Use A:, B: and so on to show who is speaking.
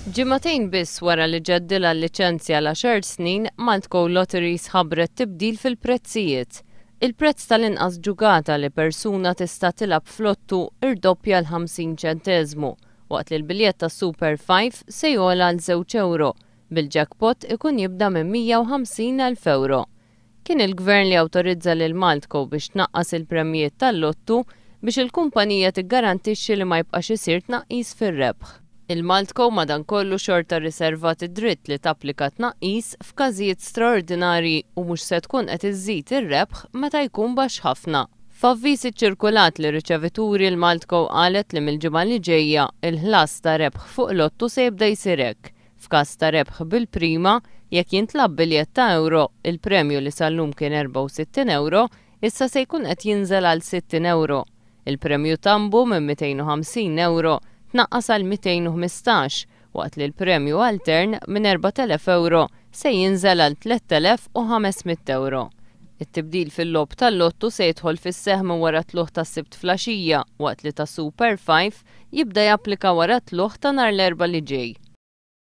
A: Ġimagħtejn biss wara li ġeddilha l-liċenzja għal 10 snin, Maltco Lotteries ħabbret tibdil fil-prezzijiet. Il-prezz tal-inqas ġugata li persuna tista' tilab f'lottu irdoppja l-50 ċenteżmu, waqt li l-biljett tas-Super 5 se jogħla għal €2, bil-jackpot ikun jibda minn €150,000. Kien il-Gvern li awtorizza lil Maltco biex tnaqqas il-premjiet tal-lottu biex il-kumpanija tiggarantixxi li ma jibqax isir tnaqqis fir-rebħ. Il-Maltco madankollu xorta rriservat id-dritt li tapplika tnaqqis f'każijiet straordinarji u mhux se tkun qed iżżid ir-rebħ meta jkun baxx ħafna. F'avviż iċċirkulat li riċevituri l-Maltco qalet li mill-ġimgħa li ġejja il-ħlas ta' rebħ fuq lottu se jibda jsir hekk. F'każ ta' rebħ bil-prima, jekk jintlab biljett ta' euro, il-premju li sal-lum kien €64, issa se jkun qed jinżel għal €60. Il-premju tambu minn €250 tnaqqas għal 215, waqt li l-premju altern minn €4,000 se jinżel għal €3,500. It-tibdil fil-lob tal-lottu se jidħol fis-seħħ wara tluħ tas-Sibt flaxija, waqt li tas-Super 5 jibda japplika wara tluħ ta' nhar l-Erbgħa li ġej.